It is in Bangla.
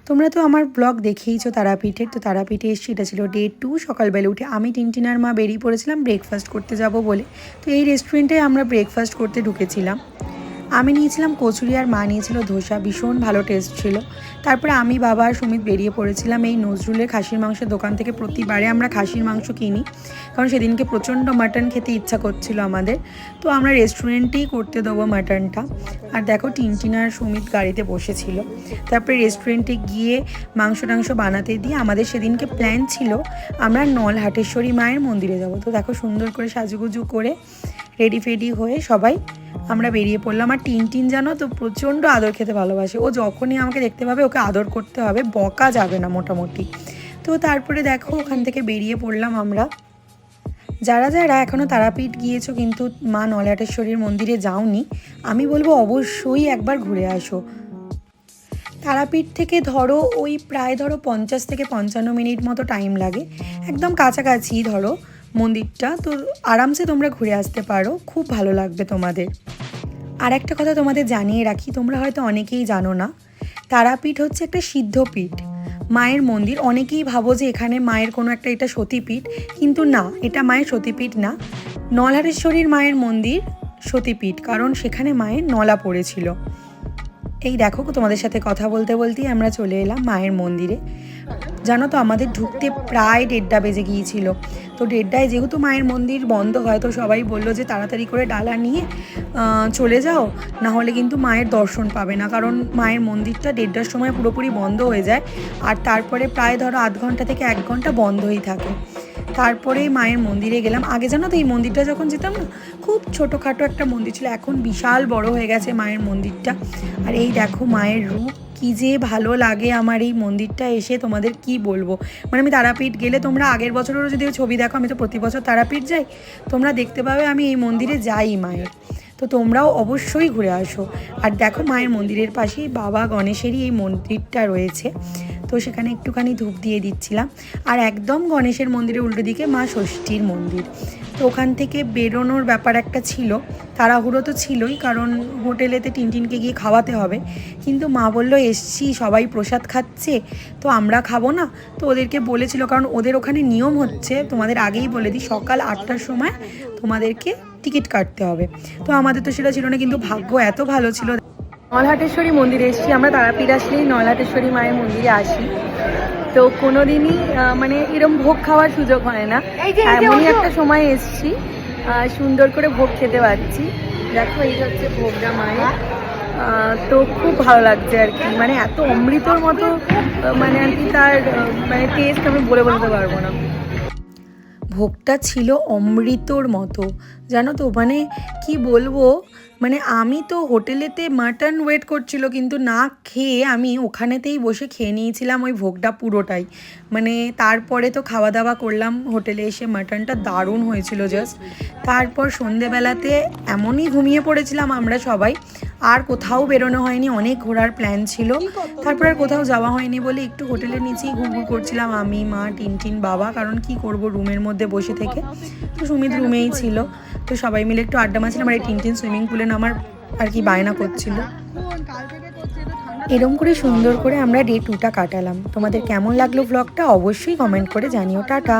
তোমরা তো আমার ব্লগ দেখেইছো তারাপীঠের। তো তারাপীঠে এসেছি, এটা ছিল ডে 2। সকালবেলা উঠে আমি টিনটিনার মা বেরিয়ে পড়েছিলাম ব্রেকফাস্ট করতে যাব বলে। তো এই রেস্টুরেন্টে আমরা ব্রেকফাস্ট করতে ঢুকেছিলাম। আমি নিয়েছিলাম কচুরি আর মা নিয়েছিল ধোসা, ভীষণ ভালো টেস্ট ছিল। তারপরে আমি, বাবা আর সুমিত বেরিয়ে পড়েছিলাম এই নজরুলের খাসির মাংসের দোকান থেকে। প্রতিবারে আমরা খাসির মাংস কিনি, কারণ সেদিনকে প্রচণ্ড মাটন খেতে ইচ্ছা করছিল আমাদের। তো আমরা রেস্টুরেন্টেই করতে দেবো মাটনটা। আর দেখো টিনটিন আর সুমিত গাড়িতে বসেছিল। তারপরে রেস্টুরেন্টে গিয়ে মাংস টাংস বানাতে দিয়ে আমাদের সেদিনকে প্ল্যান ছিল আমরা নলহাটেশ্বরী মায়ের মন্দিরে যাব। তো দেখো সুন্দর করে সাজুগুজু করে রেডি ফেডি হয়ে সবাই আমরা বেরিয়ে পড়লাম। আর টিনটিন জানো তো প্রচণ্ড আদর খেতে ভালোবাসে। ও যখনই আমাকে দেখতে পাবে ওকে আদর করতে হবে, বকা যাবে না মোটামুটি। তো তারপরে দেখো ওখান থেকে বেরিয়ে পড়লাম আমরা। যারা যারা এখনও তারাপীঠ গিয়েছো কিন্তু মা নলহাটেশ্বরীর মন্দিরে যাওনি, আমি বলবো অবশ্যই একবার ঘুরে আসো। তারাপীঠ থেকে ধরো ওই প্রায় 50 থেকে 55 মিনিট মতো টাইম লাগে, একদম কাছাকাছি ধরো মন্দিরটা। তো আরামসে তোমরা ঘুরে আসতে পারো, খুব ভালো লাগবে তোমাদের। আর একটা কথা তোমাদের জানিয়ে রাখি, তোমরা হয়তো অনেকেই জানো না, তারাপীঠ হচ্ছে একটা সিদ্ধপীঠ মায়ের মন্দির। অনেকেই ভাবো যে এখানে মায়ের কোনো একটা এটা সতীপীঠ, কিন্তু না, এটা মায়ের সতীপীঠ না। নলহাটেশ্বরীর মায়ের মন্দির সতীপীঠ, কারণ সেখানে মায়ের নলা পড়েছিল। এই দেখো তোমাদের সাথে কথা বলতে বলতেই আমরা চলে এলাম মায়ের মন্দিরে। জানো তো আমাদের ঢুকতে প্রায় 1:30 বেজে গিয়েছিল। তো 1:30 যেহেতু মায়ের মন্দির বন্ধ হয়, তো সবাই বললো যে তাড়াতাড়ি করে ডালা নিয়ে চলে যাও, না হলে কিন্তু মায়ের দর্শন পাবে না। কারণ মায়ের মন্দিরটা 1:30টার সময় পুরোপুরি বন্ধ হয়ে যায়, আর তারপরে প্রায় ধরো আধ ঘন্টা থেকে 1 ঘন্টা বন্ধই থাকে। তারপরে মায়ের মন্দিরে গেলাম। আগে জানো তো এই মন্দিরটা যখন যেতাম না, খুব ছোটোখাটো একটা মন্দির ছিল, এখন বিশাল বড় হয়ে গেছে মায়ের মন্দিরটা। আর এই দেখো মায়ের রূপ, কী যে ভালো লাগে আমার এই মন্দিরটা এসে, তোমাদের কি বলবো। মানে আমি তারাপীঠ গেলে, তোমরা আগের বছরেরও যদি ছবি দেখো, আমি তো প্রতি বছর তারাপীঠ যাই, তোমরা দেখতে পাবে আমি এই মন্দিরে যাই মায়ের। তো তোমরাও অবশ্যই ঘুরে আসো। আর দেখো মায়ের মন্দিরের পাশেই বাবা গণেশেরই এই মন্দিরটা রয়েছে। তো সেখানে একটুখানি ধূপ দিয়ে দিচ্ছিলাম। আর একদম গণেশের মন্দিরের উল্টো দিকে মা ষষ্ঠীর মন্দির। তো ওখান থেকে বেরোনোর ব্যাপার একটা ছিল, তাড়াহুড়ো তো ছিলই, কারণ হোটেলেতে টিনটিনকে গিয়ে খাওয়াতে হবে। কিন্তু মা বললো এসছি, সবাই প্রসাদ খাচ্ছে, তো আমরা খাবো না? তো ওদেরকে বলেছিল, কারণ ওদের ওখানে নিয়ম হচ্ছে, তোমাদের আগেই বলে দিই, সকাল 8টার সময় তোমাদেরকে টিকিট কাটতে হবে। তো আমাদের তো সেটা ছিল না, কিন্তু ভাগ্য এত ভালো ছিল। নলহাটেশ্বরী মন্দিরে এসেছি আমরা। তারাপীঠ আসলেই নলহাটেশ্বরী মায়ের মন্দিরে আসি। তো কোনো দিনই মানে এরকম ভোগ খাওয়ার সুযোগ হয় না, এমনই একটা সময় এসেছি, সুন্দর করে ভোগ খেতে পারছি। দেখো এই হচ্ছে ভোগটা মায়ের। তো খুব ভালো লাগছে আর কি, মানে এত অমৃতর মতো, মানে আর কি তার মানে টেস্ট আমি বলে বলতে পারবো না। ভোগটা ছিল অমৃতর মতো, জানো তো, মানে কি বলবো। মানে আমি তো হোটেলেতে মাটন ওয়েট করছিল, কিন্তু না খেয়ে আমি ওখানেতেই বসে খেয়ে নিয়েছিলাম ওই ভোগটা পুরোটাই। মানে তারপরে তো খাওয়া দাওয়া করলাম হোটেলে এসে, মাটনটা দারুণ হয়েছিল জাস্ট। তারপর সন্ধেবেলাতে এমনই ঘুমিয়ে পড়েছিলাম আমরা সবাই, আর কোথাও বেরোনো হয়নি, অনেক ঘোরার প্ল্যান ছিল। তারপর আর কোথাও যাওয়া হয়নি বলে একটু হোটেলের নিচেই ঘুরঘুর করছিলাম আমি, মা, টিনটিন, বাবা। কারণ কি করব রুমের মধ্যে বসে থেকে, তো সুমিত রুমেই ছিল। তো সবাই মিলে একটু আড্ডা মারছিলাম। আর এই টিনটিন সুইমিং পুলে নামার আর কি বায়না করছিল। এরম করে সুন্দর করে আমরা ডে 2টা কাটালাম। তোমাদের কেমন লাগলো ব্লগটা অবশ্যই কমেন্ট করে জানিও। টাটা।